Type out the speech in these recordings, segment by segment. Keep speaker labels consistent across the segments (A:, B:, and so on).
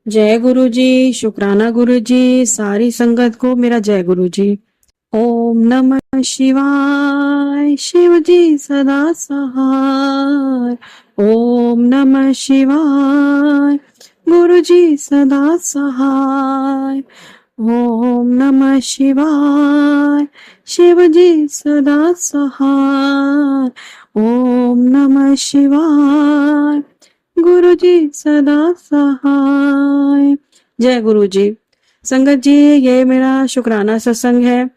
A: जय गुरु जी। शुक्राना गुरु जी। सारी संगत को मेरा जय गुरु जी। ओम नमः शिवाय। शिव जी सदा सहाय। ओम नमः शिवाय। गुरु जी सदा सहाय। ओम नमः शिवाय। शिव जी सदा सहाय। ओम नमः शिवाय। गुरु जी सदा सहाय। जय गुरु जी। संगत जी, ये मेरा शुक्राना सत्संग है।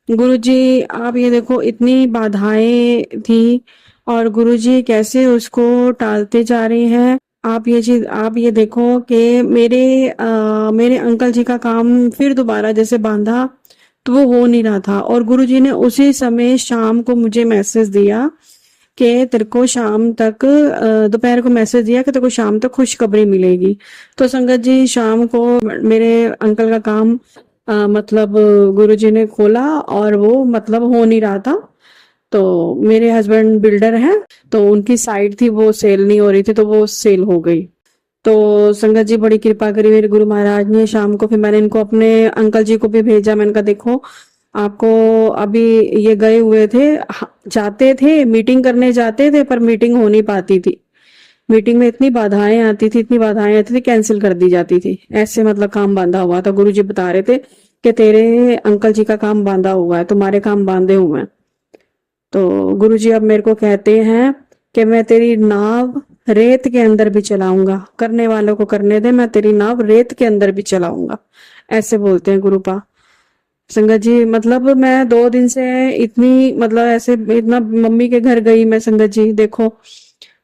A: गुरु जी, आप ये देखो, इतनी बाधाएं थी और गुरु जी कैसे उसको टालते जा रहे हैं। आप ये देखो कि मेरे अंकल जी का काम फिर दोबारा जैसे बांधा तो वो हो नहीं रहा था, और गुरु जी ने उसी समय शाम को मुझे मैसेज दिया कि तेरे को शाम तक दोपहर को मैसेज दिया कि तेरे को शाम तक खुशखबरी मिलेगी। तो संगत जी, शाम को मेरे अंकल का काम मतलब गुरुजी ने खोला और वो मतलब हो नहीं रहा था। तो मेरे हस्बैंड बिल्डर हैं, तो उनकी साइड थी, वो सेल नहीं हो रही थी, तो वो सेल हो गई। तो संगत जी बड़ी कृपा करी मेरे गुरु महाराज ने। शाम को फिर मैंने इनको अपने अंकल जी को भी भेजा। मैंने कहा देखो, आपको अभी ये गए हुए थे, जाते थे मीटिंग करने जाते थे, पर मीटिंग हो नहीं पाती थी। मीटिंग में इतनी बाधाएं आती थी, इतनी बाधाएं आती थी, कैंसिल कर दी जाती थी। ऐसे मतलब काम बांधा हुआ था। गुरु जी बता रहे थे कि तेरे अंकल जी का काम बांधा हुआ है, तुम्हारे काम बांधे हुए हैं। तो गुरुजी अब मेरे को कहते हैं कि मैं तेरी नाव रेत के अंदर भी चलाऊंगा, करने वालों को करने दे, मैं तेरी नाव रेत के अंदर भी चलाऊंगा। ऐसे बोलते हैं गुरुपा। संगत जी, मतलब मैं 2 दिन से इतनी मतलब ऐसे इतना मम्मी के घर गई मैं। संगत जी देखो,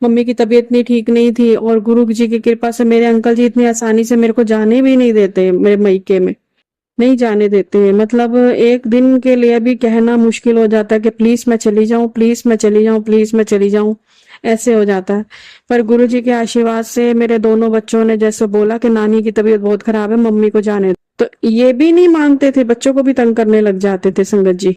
A: मम्मी की तबीयत इतनी ठीक नहीं थी, और गुरु जी की कृपा से मेरे अंकल जी इतनी आसानी से मेरे को जाने भी नहीं देते, मेरे मायके में नहीं जाने देते। मतलब एक दिन के लिए भी कहना मुश्किल हो जाता है कि प्लीज मैं चली जाऊं, प्लीज मैं चली जाऊं, प्लीज मैं चली जाऊं, ऐसे हो जाता है। पर गुरु जी के आशीर्वाद से मेरे दोनों बच्चों ने जैसे बोला कि नानी की तबीयत बहुत खराब है, मम्मी को जाने दो, तो ये भी नहीं मानते थे, बच्चों को भी तंग करने लग जाते थे संगत जी।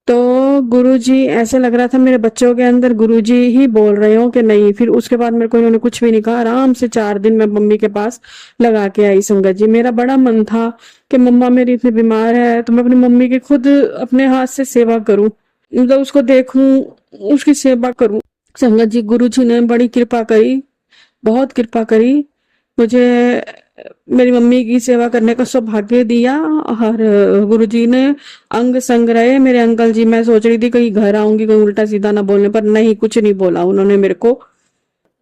A: तो गुरुजी, ऐसे लग रहा था मेरे बच्चों के अंदर गुरुजी ही बोल रहे हो कि नहीं। फिर उसके बाद मेरे को इन्होंने कुछ भी नहीं कहा, आराम से 4 दिन मैं मम्मी के पास लगा के आई। संगत जी, मेरा बड़ा मन था कि मम्मा मेरी इतनी बीमार है तो मैं अपनी मम्मी की खुद अपने हाथ से सेवा करूं, मतलब उसको देखूं, उसकी सेवा करूं। संगत जी, गुरु जी ने बड़ी कृपा करी, बहुत कृपा करी मुझे, मेरी मम्मी की सेवा करने का सौभाग्य दिया। और गुरुजी ने अंग संग रहे मेरे अंकल जी। मैं सोच रही थी कहीं घर आऊंगी, कोई उल्टा सीधा ना बोलने, पर नहीं, कुछ नहीं बोला उन्होंने मेरे को।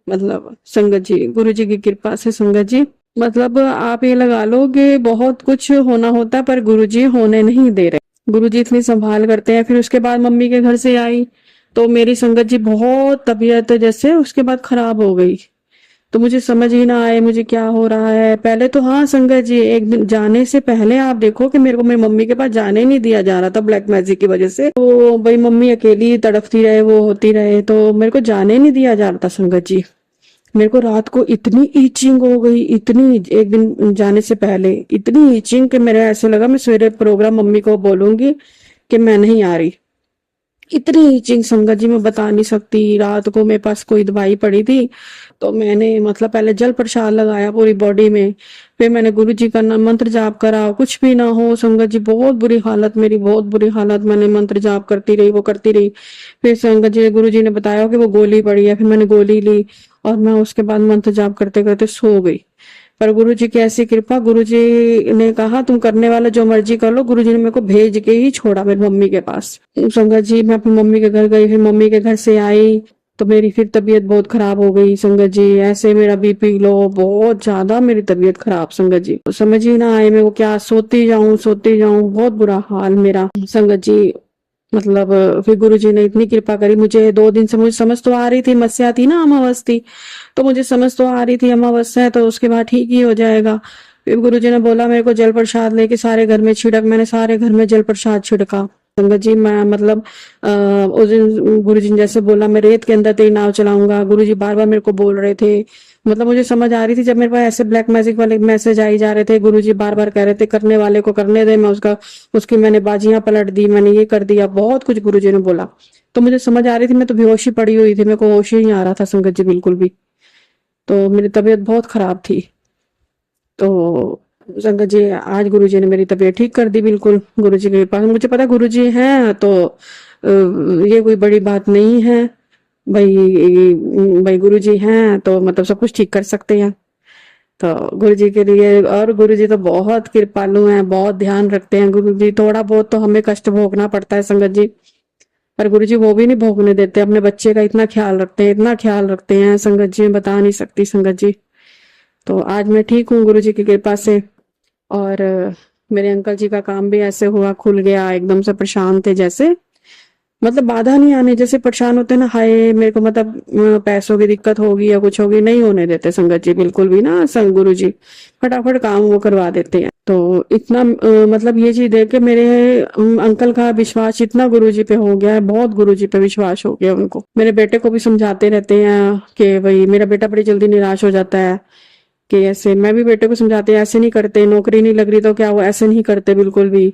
A: मतलब संगत जी, गुरु जी की कृपा से संगत जी, मतलब आप ये लगा लो कि बहुत कुछ होना होता है, पर गुरु जी होने नहीं दे रहे। गुरु जी इतनी संभाल करते हैं। फिर उसके बाद मम्मी के घर से आई तो मेरी संगत जी बहुत तबीयत जैसे उसके बाद खराब हो गई। तो मुझे समझ ही ना आए मुझे क्या हो रहा है। पहले तो हाँ संगत जी, एक दिन जाने से पहले आप देखो कि मेरे को मेरी मम्मी के पास जाने नहीं दिया जा रहा था ब्लैक मैजिक की वजह से। तो भाई मम्मी अकेली तड़पती रहे, वो होती रहे, तो मेरे को जाने नहीं दिया जा रहा था संगत जी। मेरे को रात को इतनी ईचिंग हो गई, इतनी, एक दिन जाने से पहले इतनी ईचिंग कि मेरा ऐसे लगा मैं सवेरे प्रोग्राम मम्मी को बोलूंगी कि मैं नहीं आ रही। इतनी ईचिंग संगत जी मैं बता नहीं सकती। रात को मेरे पास कोई दवाई पड़ी थी, तो मैंने मतलब पहले जल प्रसाद लगाया पूरी बॉडी में, फिर मैंने गुरु जी का नाम मंत्र जाप करा, कुछ भी ना हो संगत जी, बहुत बुरी हालत मेरी, बहुत बुरी हालत। मैंने मंत्र जाप करती रही, वो करती रही। फिर संगत जी, गुरु जी ने बताया कि वो गोली पड़ी है, फिर मैंने गोली ली और मैं उसके बाद मंत्र जाप करते करते सो गई। पर गुरु जी की ऐसी कृपा, गुरु जी ने कहा तुम करने वाला जो मर्जी कर लो। गुरु जी ने मेरे को भेज के ही छोड़ा मेरी मम्मी के पास। संगत जी, मैं अपनी मम्मी के घर गई, फिर मम्मी के घर से आई तो मेरी फिर तबीयत बहुत खराब हो गई संगत जी। ऐसे मेरा बीपी लो, बहुत ज्यादा मेरी तबीयत खराब संगत जी, तो समझ ही ना आए मेरे को क्या, सोती जाऊं, बहुत बुरा हाल मेरा संगत जी। मतलब फिर गुरु जी ने इतनी कृपा करी मुझे। 2 दिन से मुझे समझ तो आ रही थी, मस्या थी ना, अमावस थी, तो मुझे समझ तो आ रही थी अमावस्या है तो उसके बाद ठीक ही हो जाएगा। फिर गुरु जी ने बोला मेरे को जल प्रसाद लेके सारे घर में छिड़क, मैंने सारे घर में जल प्रसाद छिड़का। संगत जी, मैं मतलब उस दिन गुरु जी ने जैसे बोला मैं रेत के अंदर तेरी नाव चलाऊंगा, गुरु जी बार बार मेरे को बोल रहे थे। मतलब मुझे समझ आ रही थी, जब मेरे पास ऐसे ब्लैक मैजिक वाले मैसेज आई जा रहे थे, गुरु जी बार बार कह रहे थे करने वाले को करने दे, मैं उसकी मैंने बाजियां पलट दी, मैंने ये कर दिया, बहुत कुछ गुरु जी ने बोला। तो मुझे समझ आ रही थी, मैं तो बेहोशी पड़ी हुई थी, मेरे को होश ही नहीं आ रहा था संगत जी बिल्कुल भी। तो मेरी तबीयत बहुत खराब थी। तो संगत जी आज गुरु जी ने मेरी तबीयत ठीक कर दी बिल्कुल, गुरु जी के पास। मुझे पता गुरु जी हैं तो ये कोई बड़ी बात नहीं है भाई। भाई गुरु जी हैं तो मतलब सब कुछ ठीक कर सकते हैं। तो गुरु जी के लिए, और गुरु जी तो बहुत कृपालु हैं, बहुत ध्यान रखते हैं गुरु जी। थोड़ा बहुत तो हमें कष्ट भोगना पड़ता है संगत जी, पर गुरु जी वो भी नहीं भोगने देते। अपने बच्चे का इतना ख्याल रखते हैं, इतना ख्याल रखते हैं संगत जी, मैं बता नहीं सकती संगत जी। तो आज मैं ठीक हूँ गुरु जी की कृपा से। और मेरे अंकल जी का काम भी ऐसे हुआ, खुल गया, एकदम से परेशान थे जैसे, मतलब बाधा नहीं आने जैसे परेशान होते ना, हाय मेरे को मतलब पैसों की दिक्कत होगी या कुछ होगी, नहीं होने देते संगत जी बिल्कुल भी ना। संग गुरु जी फटाफट काम वो करवा देते हैं। तो इतना मतलब ये चीज देख के मेरे अंकल का विश्वास इतना गुरु जी पे हो गया है, बहुत गुरु जी पे विश्वास हो गया उनको। मेरे बेटे को भी समझाते रहते हैं कि भाई, मेरा बेटा बड़ी जल्दी निराश हो जाता है कि ऐसे, मैं भी बेटे को समझाते हैं ऐसे नहीं करते, नौकरी नहीं लग रही तो क्या वो ऐसे नहीं करते बिल्कुल भी।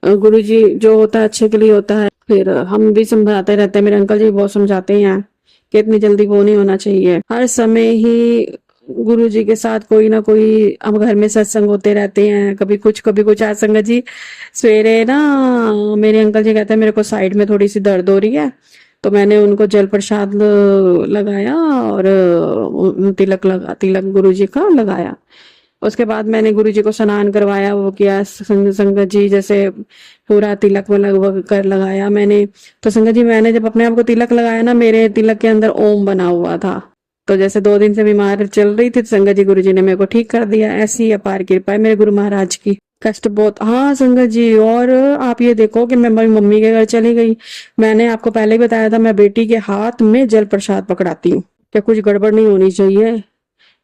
A: गुरु जी जो होता है अच्छे के लिए होता है। फिर हम भी समझाते रहते हैं, मेरे अंकल जी बहुत समझाते हैं कि इतनी जल्दी वो नहीं होना चाहिए। हर समय ही गुरु जी के साथ कोई ना कोई, हम घर में सत्संग होते रहते हैं, कभी कुछ। आज संगत जी सवेरे ना मेरे अंकल जी कहते हैं मेरे को साइड में थोड़ी सी दर्द हो रही है, तो मैंने उनको जल प्रसाद लगाया और तिलक गुरु जी का लगाया। उसके बाद मैंने गुरु जी को स्नान करवाया, वो किया संगत जी, जैसे पूरा तिलक में लगभग कर लगाया मैंने। तो संगत जी मैंने जब अपने आप को तिलक लगाया ना, मेरे तिलक के अंदर ओम बना हुआ था। तो जैसे 2 दिन से बीमार चल रही थी, तो संगत जी गुरु जी ने मेरे को ठीक कर दिया। ऐसी अपार कृपा है मेरे गुरु महाराज की। कष्ट बहुत, हाँ संगत जी। और आप ये देखो कि मैं मेरी मम्मी के घर चली गई, मैंने आपको पहले ही बताया था मैं बेटी के हाथ में जल प्रसाद पकड़ाती हूँ, क्या कुछ गड़बड़ नहीं होनी चाहिए।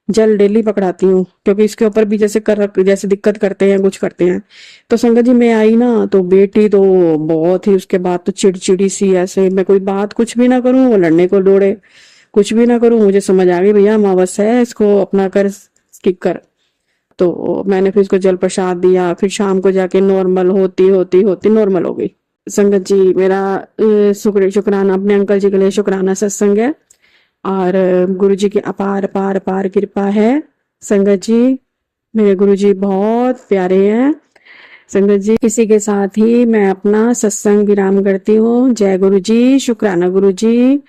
A: जल डेली पकड़ाती हूँ क्योंकि इसके ऊपर भी जैसे दिक्कत करते हैं, कुछ करते हैं। तो संगत जी मैं आई ना, तो बेटी तो बहुत ही, उसके बाद तो चिड़चिड़ी सी, ऐसे मैं कोई बात कुछ भी ना करूं वो लड़ने को दौड़े, कुछ भी ना करूं। मुझे समझ आ गई भैया अमावस्या है, इसको अपना कर स्किप कर। तो मैंने फिर इसको जल प्रसाद दिया, फिर शाम को जाके नॉर्मल होती होती होती नॉर्मल हो गई। संगत जी मेरा शुक्राना अपने अंकल जी के लिए, शुक्राना सत्संग है। और गुरु जी की अपार अपार अपार कृपा है संगत जी। मेरे गुरु जी बहुत प्यारे हैं संगत जी। इसी के साथ ही मैं अपना सत्संग विराम करती हूँ। जय गुरु जी, शुक्राना गुरु जी।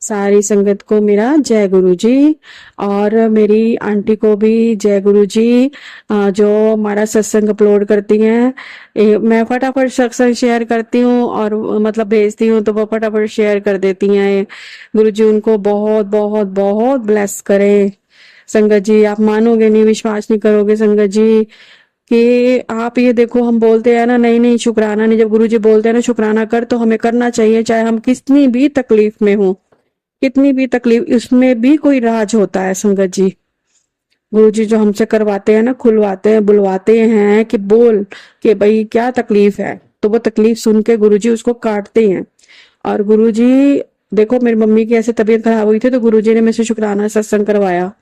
A: सारी संगत को मेरा जय गुरु जी, और मेरी आंटी को भी जय गुरु जी, जो हमारा सत्संग अपलोड करती हैं। मैं फटाफट सत्संग शेयर करती हूँ और मतलब भेजती हूँ तो वो फटाफट शेयर कर देती हैं। गुरु जी उनको बहुत बहुत बहुत ब्लेस करें संगत जी। आप मानोगे नहीं, विश्वास नहीं करोगे संगत जी कि आप ये देखो, हम बोलते हैं ना नहीं नहीं शुक्राना नहीं, जब गुरु जी बोलते हैं ना शुक्राना कर, तो हमें करना चाहिए, चाहे हम कितनी भी तकलीफ में हो, कितनी भी तकलीफ, उसमें भी कोई राज होता है संगत जी। गुरु जी जो हमसे करवाते हैं ना, खुलवाते हैं, बुलवाते हैं कि बोल कि भाई क्या तकलीफ है, तो वो तकलीफ सुन के गुरु जी उसको काटते हैं। और गुरु जी देखो, मेरी मम्मी की ऐसे तबीयत खराब हुई थी तो गुरु जी ने मेरे से शुक्राना सत्संग करवाया।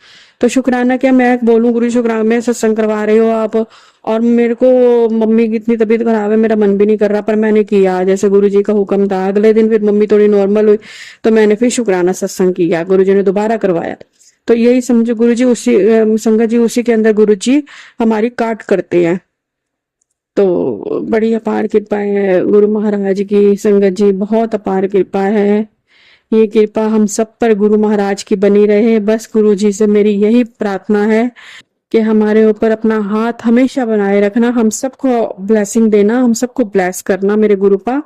A: तो शुक्राना क्या मैं बोलूं, गुरु शुक्राना में सत्संग करवा रहे हो आप, और मेरे को मम्मी की इतनी तबीयत खराब है, मेरा मन भी नहीं कर रहा, पर मैंने किया जैसे गुरु जी का हुक्म था। अगले दिन फिर मम्मी थोड़ी नॉर्मल हुई तो मैंने फिर शुक्राना सत्संग किया, गुरु जी ने दोबारा करवाया। तो यही समझो गुरु जी उसी संगत जी उसी के अंदर गुरु जी हमारी काट करते हैं। तो बड़ी अपार कृपा है गुरु महाराज की संगत जी, बहुत अपार कृपा है। ये कृपा हम सब पर गुरु महाराज की बनी रहे। बस गुरु जी से मेरी यही प्रार्थना है कि हमारे ऊपर अपना हाथ हमेशा बनाए रखना, हम सबको ब्लेसिंग देना, हम सबको ब्लेस करना मेरे गुरु पा।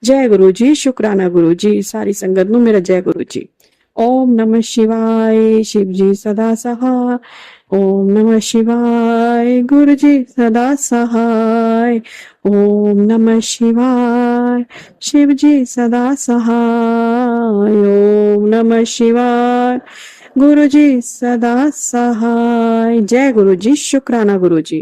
A: जय गुरु जी, शुक्राना गुरु जी। सारी संगत नु मेरा जय गुरु जी। ओम नमः शिवाय, शिव जी सदा सहाय। ओम नमः शिवाय, गुरु जी सदा सहाय। ओम नमः शिवाय, शिव जी सदा सहाय। ओम नमः शिवाय, गुरु जी सदा सहाय। जय गुरु जी, शुक्राना गुरु जी।